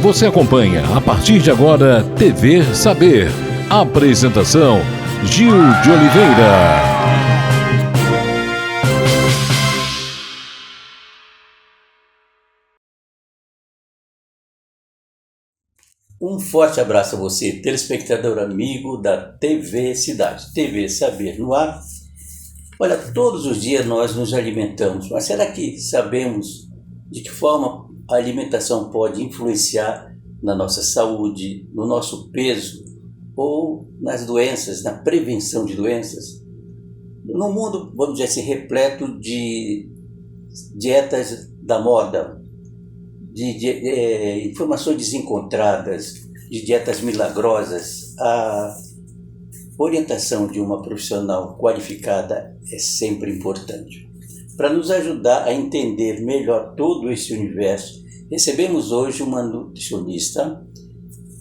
Você acompanha a partir de agora TV Saber. Apresentação Gil de Oliveira. Um forte abraço a você, telespectador amigo da TV Cidade, TV Saber no ar. Olha, todos os dias nós nos alimentamos, mas será que sabemos de que forma a alimentação pode influenciar na nossa saúde, no nosso peso ou nas doenças, na prevenção de doenças? No mundo, vamos dizer assim, repleto de dietas da moda, de informações desencontradas, de dietas milagrosas, a orientação de uma profissional qualificada é sempre importante. Para nos ajudar a entender melhor todo esse universo, recebemos hoje uma nutricionista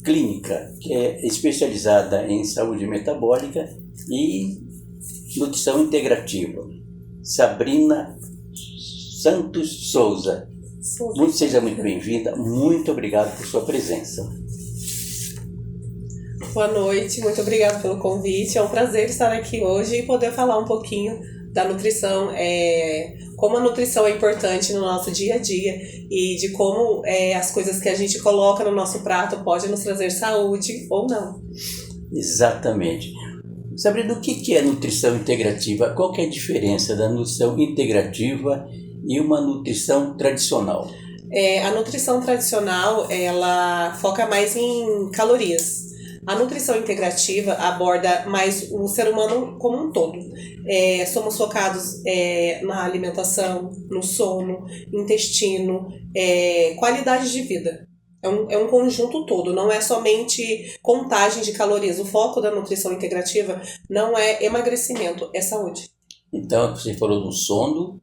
clínica, que é especializada em saúde metabólica e nutrição integrativa, Sabrina Santos Souza. Seja muito bem-vinda, muito obrigado por sua presença. Boa noite, muito obrigada pelo convite. É um prazer estar aqui hoje e poder falar um pouquinho da nutrição, como a nutrição é importante no nosso dia a dia e de como as coisas que a gente coloca no nosso prato podem nos trazer saúde ou não. Exatamente. Sabrina, o que é nutrição integrativa? Qual que é a diferença da nutrição integrativa e uma nutrição tradicional? A nutrição tradicional, ela foca mais em calorias. A nutrição integrativa aborda mais o ser humano como um todo. Somos focados na alimentação, no sono, intestino, qualidade de vida. É um conjunto todo, não é somente contagem de calorias. O foco da nutrição integrativa não é emagrecimento, é saúde. Então, você falou do sono,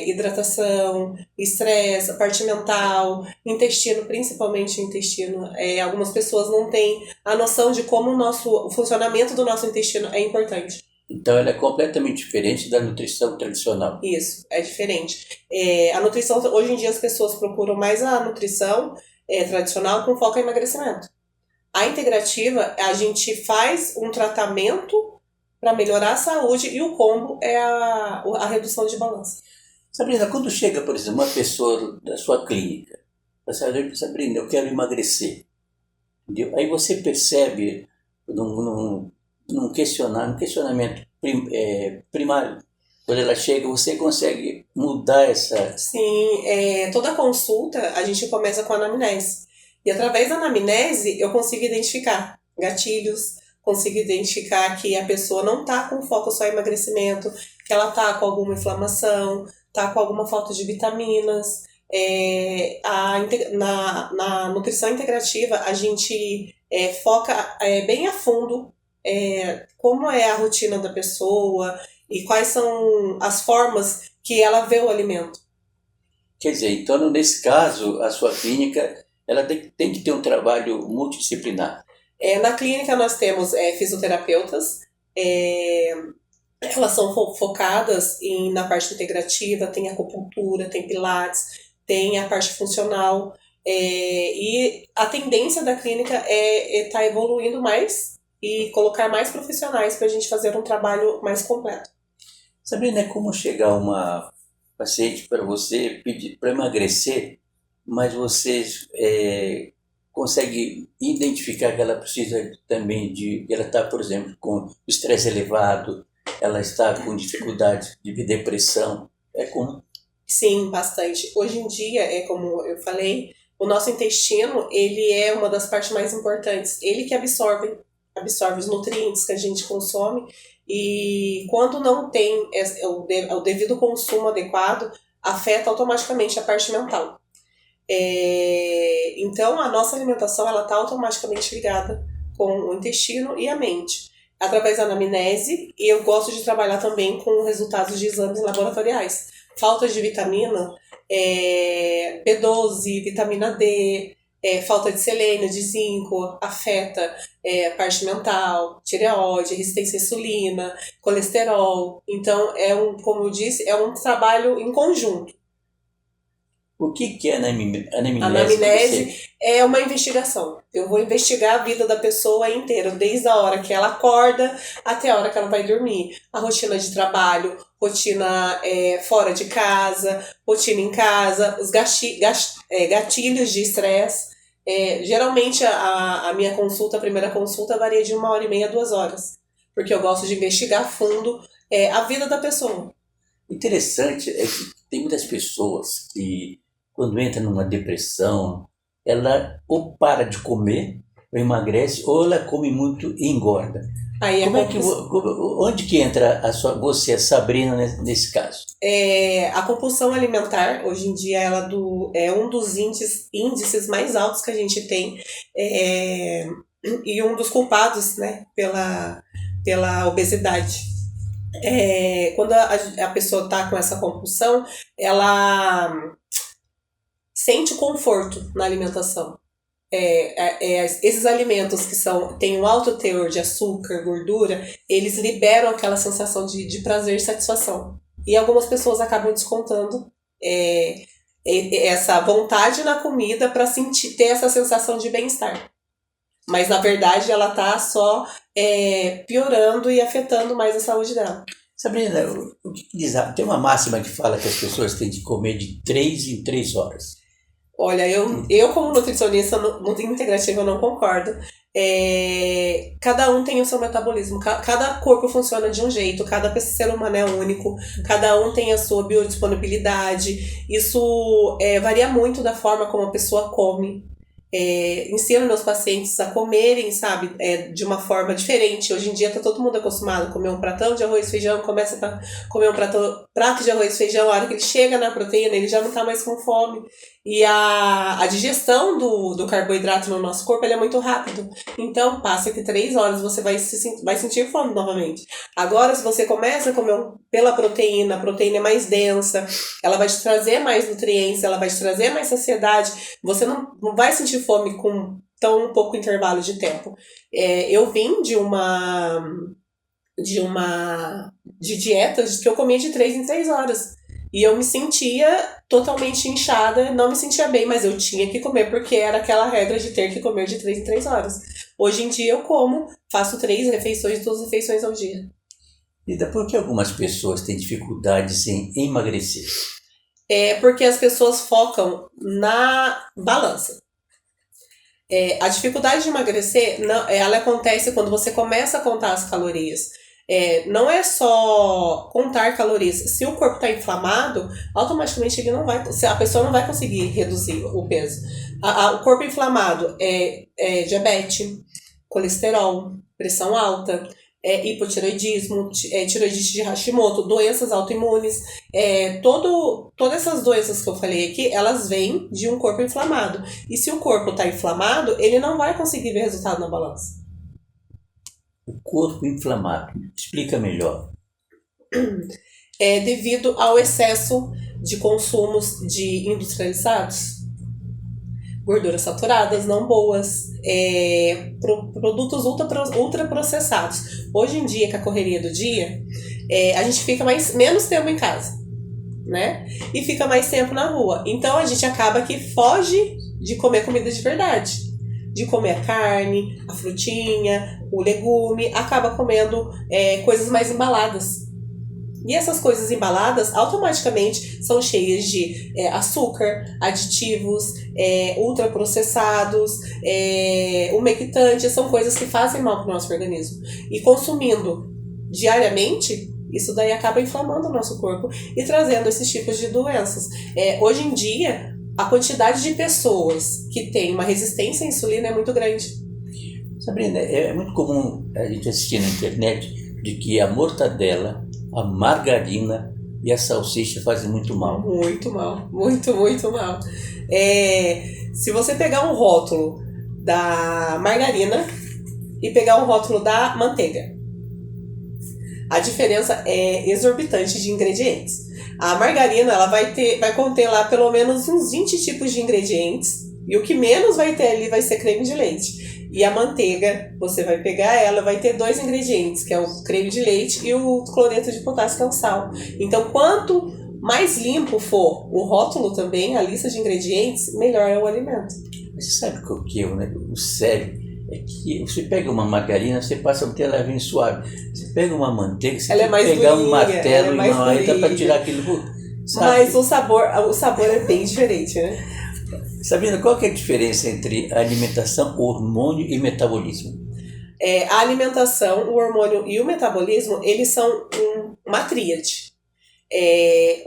hidratação, estresse, parte mental, intestino, principalmente intestino. Algumas pessoas não têm a noção de como o funcionamento do nosso intestino é importante. Então ela é completamente diferente da nutrição tradicional. Isso, é diferente. A nutrição, hoje em dia as pessoas procuram mais a nutrição tradicional com foco em emagrecimento. A integrativa, a gente faz um tratamento para melhorar a saúde e o combo é a redução de balança. Sabrina, quando chega, por exemplo, uma pessoa da sua clínica, Sabrina, eu quero emagrecer. Entendeu? Aí você percebe num questionamento primário, quando ela chega, você consegue mudar essa... Sim, toda consulta a gente começa com a anamnese. E através da anamnese eu consigo identificar gatilhos, consigo identificar que a pessoa não está com foco só em emagrecimento, que ela está com alguma inflamação, está com alguma falta de vitaminas. Na nutrição integrativa, a gente foca bem a fundo como é a rotina da pessoa e quais são as formas que ela vê o alimento. Quer dizer, então, nesse caso, a sua clínica ela tem que ter um trabalho multidisciplinar. Na clínica nós temos fisioterapeutas, elas são focadas na parte integrativa, tem acupuntura, tem pilates, tem a parte funcional, e a tendência da clínica é estar evoluindo mais e colocar mais profissionais para a gente fazer um trabalho mais completo. Sabrina, como chegar uma paciente para você pedir para emagrecer, mas você consegue identificar que ela precisa também ela está, por exemplo, com estresse elevado, ela está com dificuldade de depressão, é comum? Sim, bastante. Hoje em dia, como eu falei, o nosso intestino, ele é uma das partes mais importantes. Ele que absorve os nutrientes que a gente consome e quando não tem o devido consumo adequado, afeta automaticamente a parte mental. Então, a nossa alimentação está automaticamente ligada com o intestino e a mente. Através da anamnese, e eu gosto de trabalhar também com resultados de exames laboratoriais. Falta de vitamina, B12, vitamina D, falta de selênio, de zinco, afeta a parte mental, tireoide, resistência à insulina, colesterol. Então, como eu disse, é um trabalho em conjunto. O que é anamnese? Anamnese é uma investigação. Eu vou investigar a vida da pessoa inteira, desde a hora que ela acorda até a hora que ela vai dormir. A rotina de trabalho, rotina fora de casa, rotina em casa, os gatilhos de estresse. Geralmente a minha consulta, a primeira consulta, varia de 1h30 a 2 horas. Porque eu gosto de investigar a fundo a vida da pessoa. Interessante é que tem muitas pessoas que, quando entra numa depressão, ela ou para de comer, ou emagrece, ou ela come muito e engorda. Aí onde que entra você, Sabrina, nesse caso? A compulsão alimentar, hoje em dia, ela é um dos índices mais altos que a gente tem, e um dos culpados, né, pela obesidade. Quando a pessoa está com essa compulsão, ela sente conforto na alimentação. Esses alimentos que têm um alto teor de açúcar, gordura, eles liberam aquela sensação de prazer e satisfação. E algumas pessoas acabam descontando essa vontade na comida para ter essa sensação de bem-estar. Mas, na verdade, ela está só piorando e afetando mais a saúde dela. Sabrina, o que diz? Tem uma máxima que fala que as pessoas têm de comer de 3 em 3 horas. Olha, eu como nutricionista integrativa, eu não concordo. Cada um tem o seu metabolismo, cada corpo funciona de um jeito, cada ser humano é único, cada um tem a sua biodisponibilidade. Isso varia muito da forma como a pessoa come. Ensino meus pacientes a comerem, sabe, de uma forma diferente. Hoje em dia tá todo mundo acostumado a comer um pratão de arroz e feijão, começa a comer um prato de arroz e feijão, a hora que ele chega na proteína, ele já não tá mais com fome. E a digestão do carboidrato no nosso corpo, ele é muito rápido. Então, passa que 3 horas você vai sentir fome novamente. Agora, se você começa a comer pela proteína, a proteína é mais densa, ela vai te trazer mais nutrientes, ela vai te trazer mais saciedade. Você não vai sentir fome com tão pouco intervalo de tempo. Eu vim de dietas que eu comia de 3 em 3 horas. E eu me sentia totalmente inchada, não me sentia bem, mas eu tinha que comer porque era aquela regra de ter que comer de 3 em 3 horas. Hoje em dia eu faço 3 refeições, 2 refeições ao dia. E por que algumas pessoas têm dificuldades em emagrecer? Porque as pessoas focam na balança. A dificuldade de emagrecer, ela acontece quando você começa a contar as calorias. Não é só contar calorias. Se o corpo está inflamado, automaticamente a pessoa não vai conseguir reduzir o peso. O corpo inflamado é diabetes, colesterol, pressão alta, hipotireoidismo, tireoidite de Hashimoto, doenças autoimunes. Todas essas doenças que eu falei aqui, elas vêm de um corpo inflamado. E se o corpo está inflamado, ele não vai conseguir ver resultado na balança. O corpo inflamado. Explica melhor. Devido ao excesso de consumos de industrializados, gorduras saturadas não boas, produtos ultraprocessados. Hoje em dia, com a correria do dia, a gente fica menos tempo em casa, né? E fica mais tempo na rua. Então a gente acaba que foge de comer comida de verdade. De comer a carne, a frutinha, o legume, acaba comendo coisas mais embaladas. E essas coisas embaladas automaticamente são cheias de açúcar, aditivos, ultraprocessados, umectantes, são coisas que fazem mal para o nosso organismo. E consumindo diariamente, isso daí acaba inflamando o nosso corpo e trazendo esses tipos de doenças. Hoje em dia, a quantidade de pessoas que têm uma resistência à insulina é muito grande. Sabrina, é muito comum a gente assistir na internet de que a mortadela, a margarina e a salsicha fazem muito mal. Muito mal, muito, muito mal. Se você pegar um rótulo da margarina e pegar um rótulo da manteiga, a diferença é exorbitante de ingredientes. A margarina ela vai conter lá pelo menos uns 20 tipos de ingredientes e o que menos vai ter ali vai ser creme de leite. E a manteiga, você vai pegar ela, vai ter 2 ingredientes, que é o creme de leite e o cloreto de potássio, que é o sal. Então, quanto mais limpo for o rótulo também, a lista de ingredientes, melhor é o alimento. Mas você sabe o que é o sério? É que você pega uma margarina, você passa um telinho suave. Você pega uma manteiga, você tem que pegar um martelo e uma aita para tirar aquilo. Sabe? Mas o sabor é bem diferente, né? Sabrina, qual que é a diferença entre a alimentação, hormônio e metabolismo? A alimentação, o hormônio e o metabolismo, eles são uma tríade.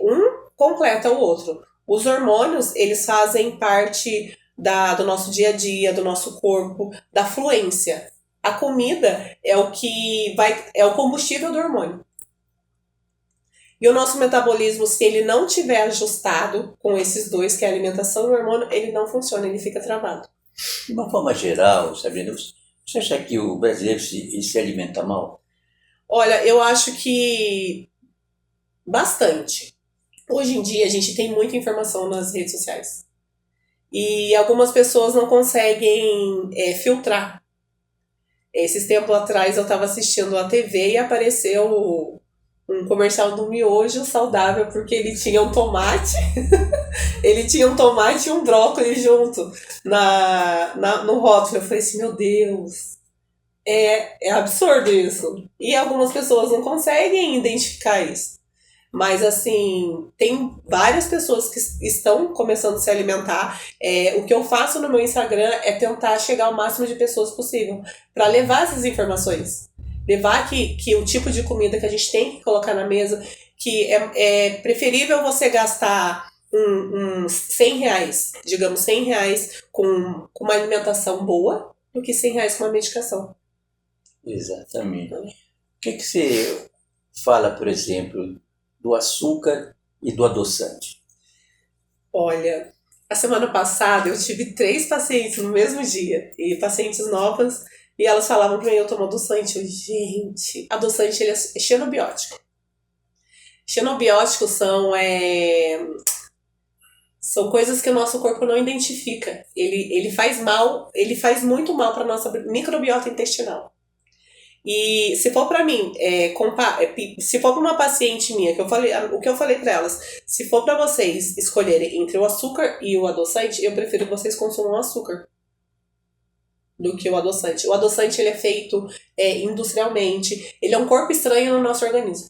Um completa o outro. Os hormônios, eles fazem parte do nosso dia a dia, do nosso corpo, da fluência. A comida é o combustível do hormônio. E o nosso metabolismo, se ele não tiver ajustado com esses dois, que é a alimentação e o hormônio, ele não funciona, ele fica travado. De uma forma geral, Sabrina, você acha que o brasileiro se alimenta mal? Olha, eu acho que bastante. Hoje em dia a gente tem muita informação nas redes sociais. E algumas pessoas não conseguem filtrar. Esses tempos atrás eu estava assistindo a TV e apareceu um comercial do miojo saudável, porque ele tinha um tomate, ele tinha um tomate e um brócolis junto no rótulo. Eu falei assim, meu Deus, é absurdo isso. E algumas pessoas não conseguem identificar isso. Mas, assim, tem várias pessoas que estão começando a se alimentar. O que eu faço no meu Instagram é tentar chegar ao máximo de pessoas possível para levar essas informações. Levar que o tipo de comida que a gente tem que colocar na mesa, que é preferível você gastar uns 100 reais, digamos 100 reais com uma alimentação boa, do que 100 reais com uma medicação. Exatamente. O que você fala, por exemplo, do açúcar e do adoçante? Olha, a semana passada eu tive 3 pacientes no mesmo dia, e pacientes novas, e elas falavam que eu tomo adoçante. Gente, adoçante ele é xenobiótico. Xenobióticos são coisas que o nosso corpo não identifica. Ele faz mal, ele faz muito mal para a nossa microbiota intestinal. E se for para mim, se for para uma paciente minha, o que eu falei para elas, se for para vocês escolherem entre o açúcar e o adoçante, eu prefiro que vocês consumam açúcar do que o adoçante. O adoçante ele é feito industrialmente, ele é um corpo estranho no nosso organismo.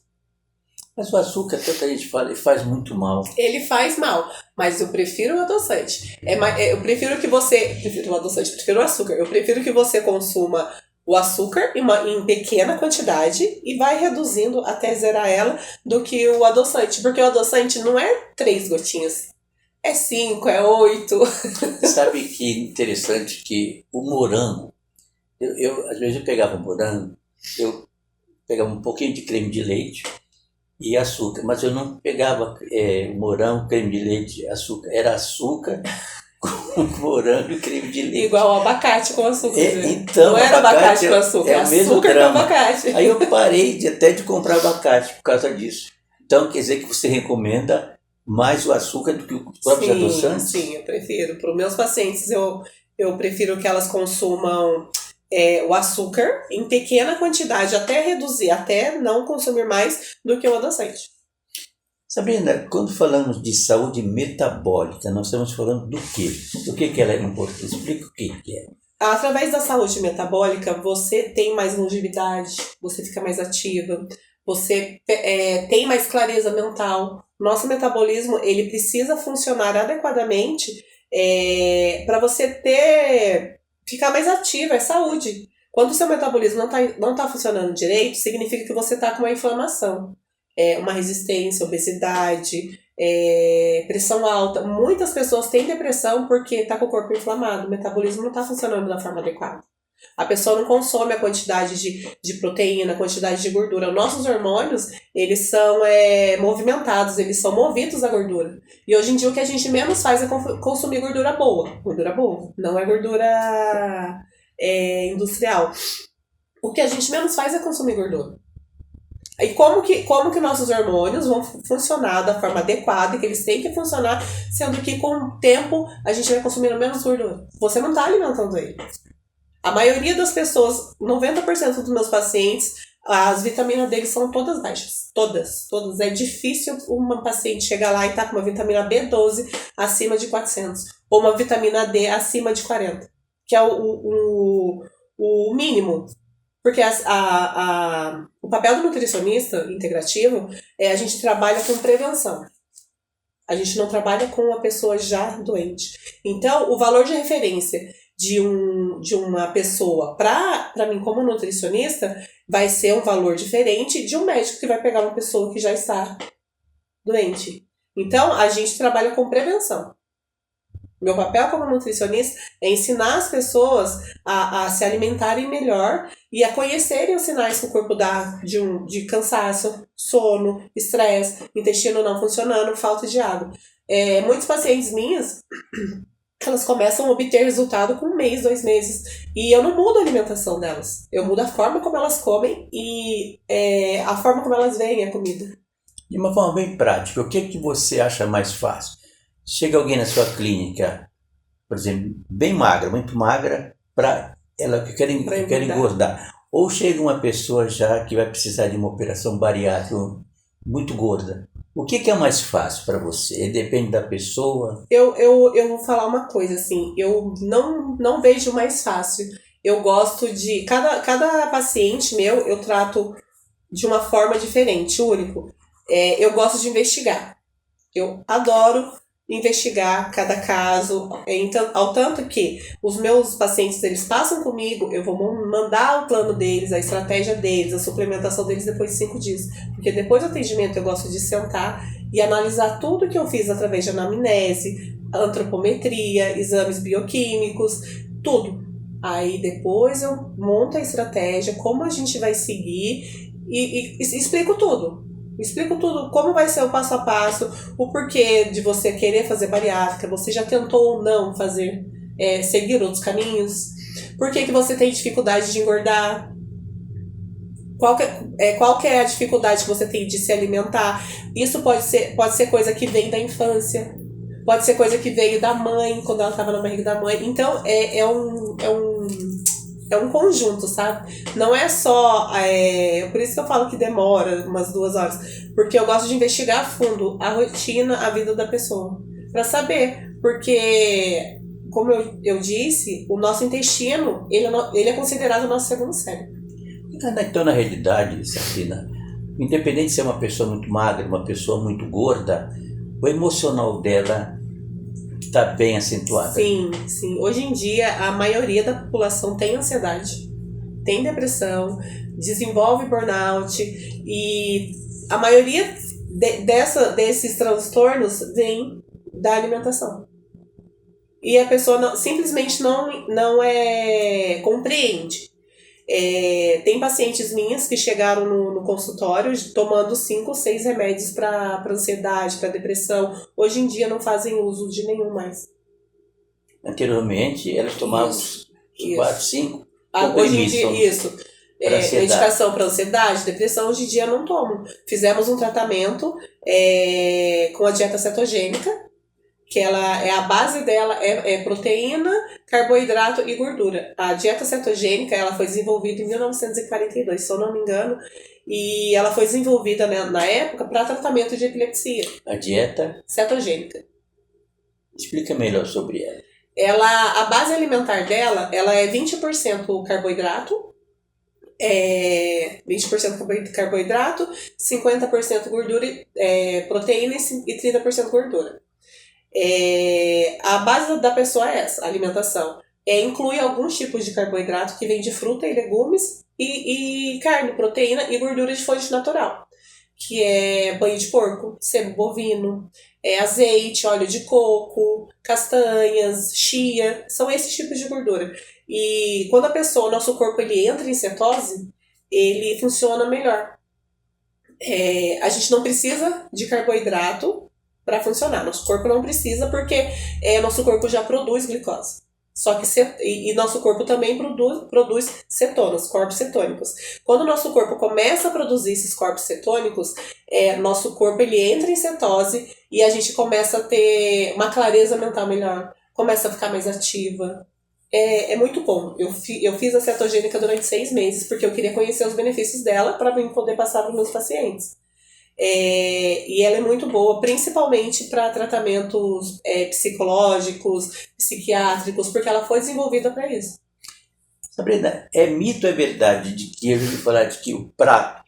Mas o açúcar, tanta gente fala, ele faz muito mal. Ele faz mal, mas eu prefiro o adoçante. Eu prefiro o adoçante, eu prefiro o açúcar. Eu prefiro que você consuma o açúcar em pequena quantidade e vai reduzindo até zerar ela, do que o adoçante. Porque o adoçante não é 3 gotinhas, é 5, é 8. Sabe que interessante que o morango, às vezes eu pegava morango, eu pegava um pouquinho de creme de leite e açúcar, mas eu não pegava morango, creme de leite, açúcar. Era açúcar com morango e creme de leite. Igual o abacate com açúcar. Então, não era abacate com açúcar, é o mesmo açúcar drama. com abacate. Aí eu parei até de comprar abacate por causa disso. Então quer dizer que você recomenda mais o açúcar do que os próprios adoçantes? Sim, eu prefiro. Para os meus pacientes, eu prefiro que elas consumam o açúcar em pequena quantidade, até reduzir, até não consumir mais do que o adoçante. Sabrina, quando falamos de saúde metabólica, nós estamos falando do quê? Do que ela é importante? Explica o que é. Através da saúde metabólica, você tem mais longevidade, você fica mais ativa, você tem mais clareza mental. Nosso metabolismo ele precisa funcionar adequadamente para você ficar mais ativa, é saúde. Quando o seu metabolismo não tá funcionando direito, significa que você está com uma inflamação. Uma resistência, obesidade, pressão alta. Muitas pessoas têm depressão porque está com o corpo inflamado, o metabolismo não está funcionando da forma adequada. A pessoa não consome a quantidade de proteína, a quantidade de gordura. Os nossos hormônios, eles são movimentados, eles são movidos à gordura. E hoje em dia o que a gente menos faz é consumir gordura boa. Gordura boa, não é gordura industrial. O que a gente menos faz é consumir gordura. E como que nossos hormônios vão funcionar da forma adequada, que eles têm que funcionar, sendo que com o tempo a gente vai consumindo menos gordura. Você não está alimentando ele. A maioria das pessoas, 90% dos meus pacientes, As vitaminas deles são todas baixas. Todas. É difícil uma paciente chegar lá e tá com uma vitamina B12 acima de 400. Ou uma vitamina D acima de 40. Que é o mínimo. Porque o papel do nutricionista integrativo é a gente trabalha com prevenção. A gente não trabalha com uma pessoa já doente. Então, o valor de referência de uma pessoa para mim como nutricionista vai ser um valor diferente de um médico que vai pegar uma pessoa que já está doente. Então, a gente trabalha com prevenção. Meu papel como nutricionista é ensinar as pessoas a se alimentarem melhor e a conhecerem os sinais que o corpo dá de cansaço, sono, estresse, intestino não funcionando, falta de água. Muitos pacientes minhas, elas começam a obter resultado com 1 mês, 2 meses. E eu não mudo a alimentação delas. Eu mudo a forma como elas comem e a forma como elas veem a comida. De uma forma bem prática, o que você acha mais fácil? Chega alguém na sua clínica, por exemplo, bem magra, muito magra, para ela que quer engordar. Ou chega uma pessoa já que vai precisar de uma operação bariátrica muito gorda. O que é mais fácil para você? Depende da pessoa? Eu vou falar uma coisa, assim, eu não vejo mais fácil. Eu gosto de... Cada paciente meu, eu trato de uma forma diferente, único. Eu gosto de investigar. Eu adoro investigar cada caso, então, ao tanto que os meus pacientes, eles passam comigo, eu vou mandar o plano deles, a estratégia deles, a suplementação deles depois de 5 dias, porque depois do atendimento eu gosto de sentar e analisar tudo que eu fiz através de anamnese, antropometria, exames bioquímicos, tudo. Aí depois eu monto a estratégia, como a gente vai seguir e explico tudo. Explico tudo, como vai ser o passo a passo, o porquê de você querer fazer bariátrica, você já tentou ou não fazer, seguir outros caminhos, por que você tem dificuldade de engordar, qual que é a dificuldade que você tem de se alimentar. Isso pode ser coisa que vem da infância, pode ser coisa que veio da mãe, quando ela estava na barriga da mãe. Então é um conjunto, sabe? Não é só... por isso que eu falo que demora umas 2 horas. Porque eu gosto de investigar a fundo a rotina, a vida da pessoa. Pra saber. Porque, como eu disse, o nosso intestino, ele é considerado o nosso segundo cérebro. Então, na realidade, Sabrina, independente de ser uma pessoa muito magra, uma pessoa muito gorda, o emocional dela está bem acentuado. Sim. Hoje em dia, a maioria da população tem ansiedade, tem depressão, desenvolve burnout, e a maioria desses transtornos vem da alimentação. E a pessoa simplesmente não compreende. Tem pacientes minhas que chegaram no consultório tomando 5 ou 6 remédios para ansiedade, para depressão. Hoje em dia não fazem uso de nenhum mais. Anteriormente elas tomavam 4, 5 hoje em dia, isso. Medicação para ansiedade, depressão, hoje em dia não tomam. Fizemos um tratamento com a dieta cetogênica, que a base dela é proteína, carboidrato e gordura. A dieta cetogênica, ela foi desenvolvida em 1942, se eu não me engano, e ela foi desenvolvida, né, na época para tratamento de epilepsia. A dieta cetogênica. Explica melhor sobre ela. A base alimentar dela, ela é 20% carboidrato, 20% carboidrato, 50% gordura, proteína e 30% gordura. A base da pessoa é essa, a alimentação. Inclui alguns tipos de carboidrato que vem de fruta e legumes e carne, proteína e gordura de fonte natural, que é banho de porco, sebo bovino, azeite, óleo de coco, castanhas, chia, são esses tipos de gordura. E quando o nosso corpo ele entra em cetose, ele funciona melhor. A gente não precisa de carboidrato para funcionar. Nosso corpo não precisa porque nosso corpo já produz glicose. Só que nosso corpo também produz cetonas, corpos cetônicos. Quando o nosso corpo começa a produzir esses corpos cetônicos, nosso corpo ele entra em cetose e a gente começa a ter uma clareza mental melhor, começa a ficar mais ativa, é muito bom. Eu fiz a cetogênica durante 6 meses, porque eu queria conhecer os benefícios dela para mim poder passar para os meus pacientes. E ela é muito boa, principalmente para tratamentos psicológicos, psiquiátricos, porque ela foi desenvolvida para isso. Sabrina, é mito, é verdade de que eu ouvi falar de que o prato,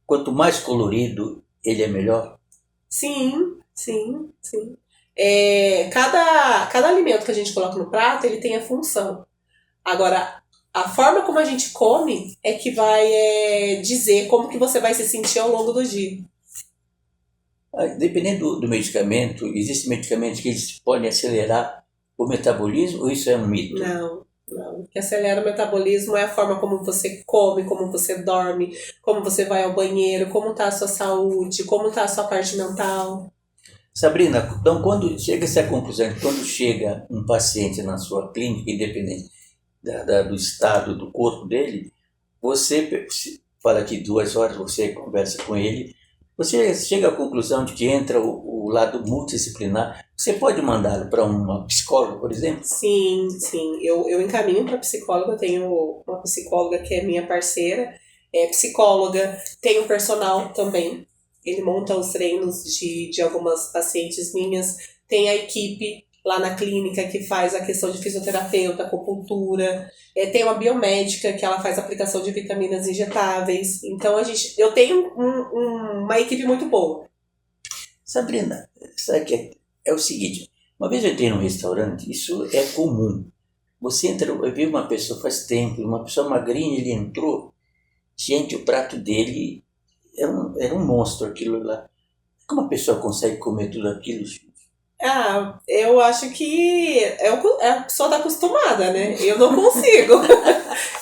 quanto mais colorido, ele é melhor? Sim. Cada alimento que a gente coloca no prato, ele tem a função. Agora, a forma como a gente come é que vai dizer como que você vai se sentir ao longo do dia. Dependendo do medicamento, existem medicamentos que eles podem acelerar o metabolismo ou isso é um mito? Não. O que acelera o metabolismo é a forma como você come, como você dorme, como você vai ao banheiro, como está a sua saúde, como está a sua parte mental. Sabrina, então quando chega-se à conclusão, quando chega um paciente na sua clínica, independente do estado do corpo dele, você fala que 2 horas você conversa com ele, você chega à conclusão de que entra o lado multidisciplinar. Você pode mandá-lo para uma psicóloga, por exemplo? Sim. Eu encaminho para psicóloga. Eu tenho uma psicóloga que é minha parceira, é psicóloga, tenho personal também. Ele monta os treinos de algumas pacientes minhas. Tem a equipe lá na clínica que faz a questão de fisioterapeuta, acupuntura. Tem uma biomédica que ela faz aplicação de vitaminas injetáveis. Então eu tenho uma equipe muito boa. Sabrina, sabe que é o seguinte, uma vez eu entrei num restaurante, isso é comum. Você entra, eu vi uma pessoa faz tempo, uma pessoa magrinha, ele entrou, gente, o prato dele era um monstro aquilo lá. Como uma pessoa consegue comer tudo aquilo? Eu acho que a pessoa tá acostumada, né? Eu não consigo.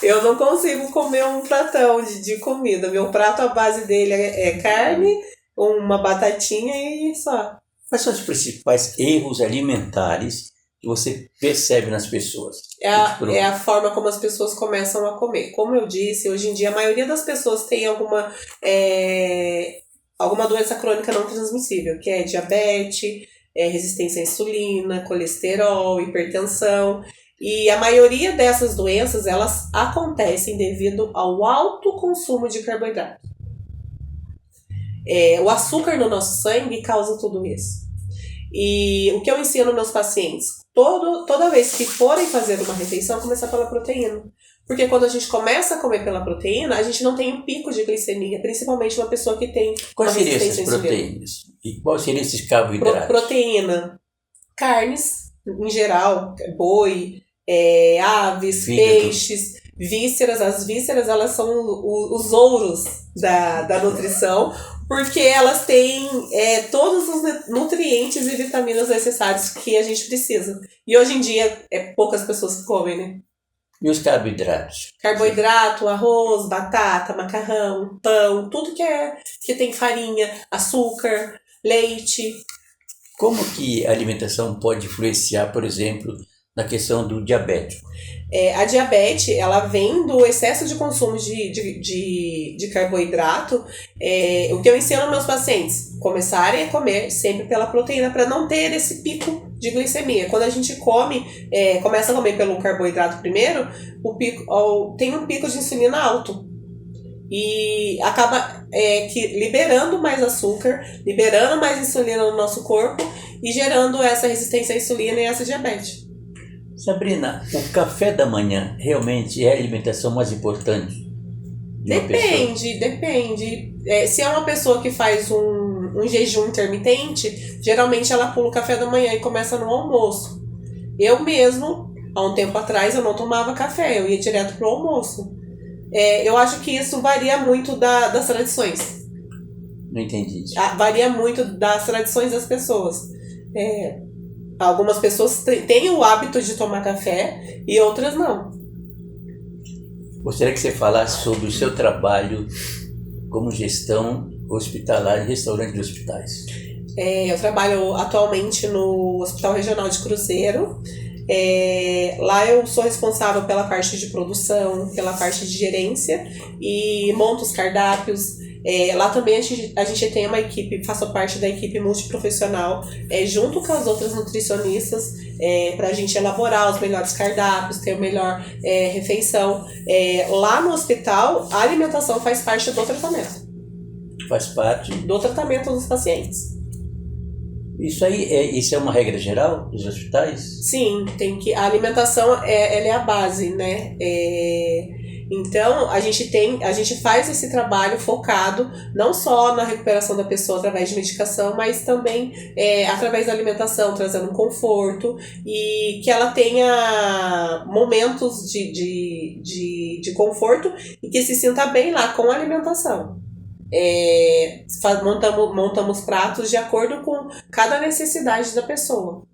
Eu não consigo comer um pratão de comida. Meu prato, a base dele é carne, uma batatinha e só. Quais são os principais erros alimentares que você percebe nas pessoas? É a forma como as pessoas começam a comer. Como eu disse, hoje em dia a maioria das pessoas tem alguma doença crônica não transmissível, que é diabetes, resistência à insulina, colesterol, hipertensão. E a maioria dessas doenças, elas acontecem devido ao alto consumo de carboidrato. O açúcar no nosso sangue causa tudo isso. E o que eu ensino meus pacientes? Toda vez que forem fazer uma refeição, começar pela proteína. Porque quando a gente começa a comer pela proteína, a gente não tem um pico de glicemia, principalmente uma pessoa que tem Quais seriam essas proteínas? E quais seriam esses carboidratos? Proteína, carnes, em geral, boi, aves, Fígado. peixes, vísceras. As vísceras, elas são os ouros da nutrição, porque elas têm todos os nutrientes e vitaminas necessários que a gente precisa. E hoje em dia, poucas pessoas que comem, né? E os carboidratos? Carboidrato, arroz, batata, macarrão, pão, tudo que tem farinha, açúcar, leite. Como que a alimentação pode influenciar, por exemplo, na questão do diabético? A diabetes, ela vem do excesso de consumo de carboidrato. O que eu ensino aos meus pacientes, começarem a comer sempre pela proteína para não ter esse pico de glicemia. Quando a gente começa a comer pelo carboidrato primeiro, tem um pico de insulina alto. E acaba liberando mais açúcar, liberando mais insulina no nosso corpo e gerando essa resistência à insulina e essa diabetes. Sabrina, o café da manhã realmente é a alimentação mais importante de uma pessoa? Depende. Se é uma pessoa que faz um jejum intermitente, geralmente ela pula o café da manhã e começa no almoço. Eu mesmo, há um tempo atrás, eu não tomava café, eu ia direto pro almoço. Eu acho que isso varia muito das tradições. Não entendi. Varia muito das tradições das pessoas. Algumas pessoas têm o hábito de tomar café e outras não. Gostaria que você falasse sobre o seu trabalho como gestão hospitalar em restaurantes de hospitais. Eu trabalho atualmente no Hospital Regional de Cruzeiro. Lá eu sou responsável pela parte de produção, pela parte de gerência e monto os cardápios. Lá também a gente tem uma equipe, faço parte da equipe multiprofissional, junto com as outras nutricionistas. para a gente elaborar os melhores cardápios, ter a melhor refeição. Lá no hospital, a alimentação faz parte do tratamento. Faz parte do tratamento dos pacientes. Isso é uma regra geral dos hospitais? Sim, a alimentação ela é a base, né? Então a gente faz esse trabalho focado não só na recuperação da pessoa através de medicação, mas também através da alimentação, trazendo um conforto e que ela tenha momentos de conforto e que se sinta bem lá com a alimentação. Montamos pratos de acordo com cada necessidade da pessoa.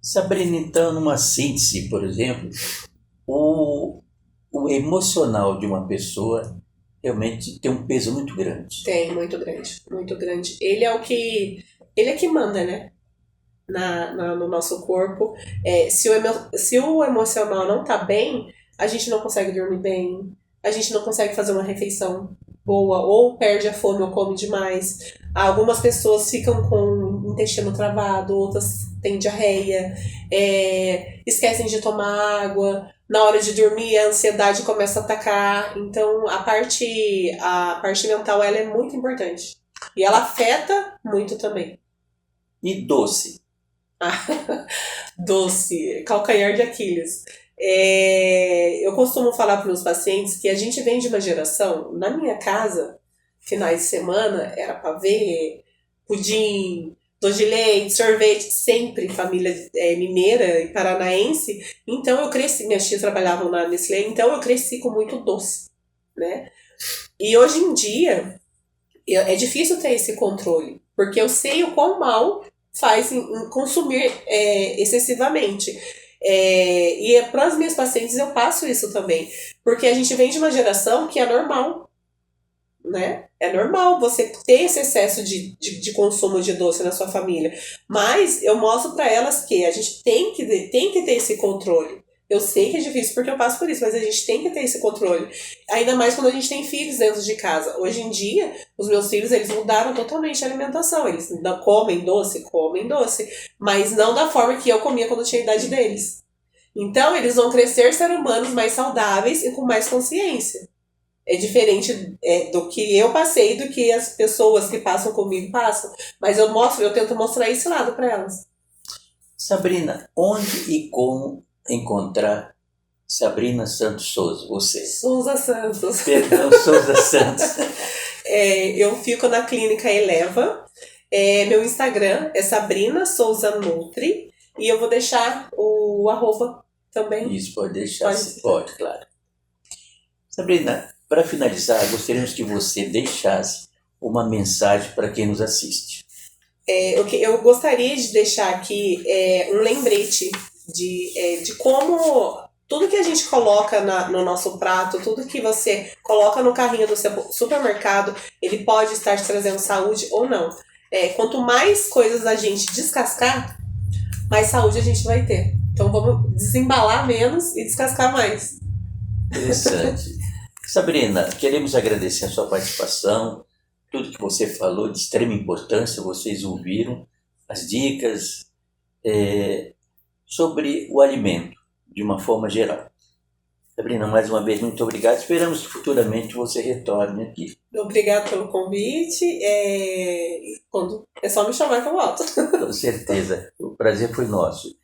Sabrina, então, numa síntese, por exemplo, o emocional de uma pessoa realmente tem um peso muito grande. Tem, muito grande, muito grande. Ele é que manda, né? No nosso corpo. Se o emocional não tá bem, a gente não consegue dormir bem, a gente não consegue fazer uma refeição boa, ou perde a fome ou come demais. Algumas pessoas ficam com o intestino travado, outras têm diarreia, esquecem de tomar água. Na hora de dormir, a ansiedade começa a atacar. Então, a parte mental ela é muito importante. E ela afeta muito também. E doce? Doce, calcanhar de Aquiles. Eu costumo falar para os pacientes que a gente vem de uma geração, na minha casa, finais de semana, era pavê, pudim, doce de leite, sorvete, sempre família mineira e paranaense. Então eu cresci, minhas tias trabalhavam na Nestlé, então eu cresci com muito doce, né? E hoje em dia é difícil ter esse controle, porque eu sei o quão mal faz em consumir excessivamente. E para as minhas pacientes eu passo isso também, porque a gente vem de uma geração que é normal, né? É normal você ter esse excesso de consumo de doce na sua família, mas eu mostro para elas que a gente tem que ter esse controle. Eu sei que é difícil porque eu passo por isso, mas a gente tem que ter esse controle. Ainda mais quando a gente tem filhos dentro de casa. Hoje em dia, os meus filhos, eles mudaram totalmente a alimentação. Eles comem doce, mas não da forma que eu comia quando eu tinha a idade deles. Então, eles vão crescer seres humanos mais saudáveis e com mais consciência. É diferente do que eu passei, do que as pessoas que passam comigo passam. Mas eu tento mostrar esse lado para elas. Sabrina, onde e como encontrar Sabrina Santos Souza, você? Souza Santos. Perdão, Souza Santos. Eu fico na Clínica Eleva. Meu Instagram é Sabrina Souza Nutri. E eu vou deixar o @ também. Isso, pode deixar. Pode, claro. Sabrina, para finalizar, gostaríamos que você deixasse uma mensagem para quem nos assiste. Eu gostaria de deixar aqui um lembrete de como tudo que a gente coloca no nosso prato, tudo que você coloca no carrinho do seu supermercado, ele pode estar te trazendo saúde ou não. Quanto mais coisas a gente descascar, mais saúde a gente vai ter. Então vamos desembalar menos e descascar mais. Interessante. Sabrina, queremos agradecer a sua participação, tudo que você falou de extrema importância, vocês ouviram as dicas sobre o alimento, de uma forma geral. Sabrina, mais uma vez, muito obrigado. Esperamos que futuramente você retorne aqui. Obrigada pelo convite. Quando é só me chamar que eu volto. Com certeza. O prazer foi nosso.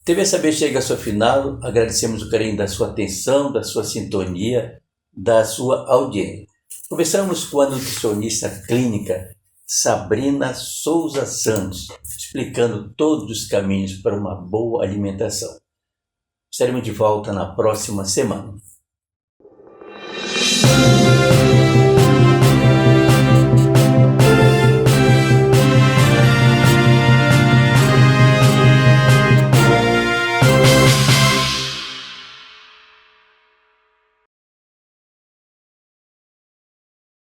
TV Saber chega ao seu final. Agradecemos o carinho da sua atenção, da sua sintonia, da sua audiência. Conversamos com a nutricionista clínica Sabrina Souza Santos, explicando todos os caminhos para uma boa alimentação. Estaremos de volta na próxima semana.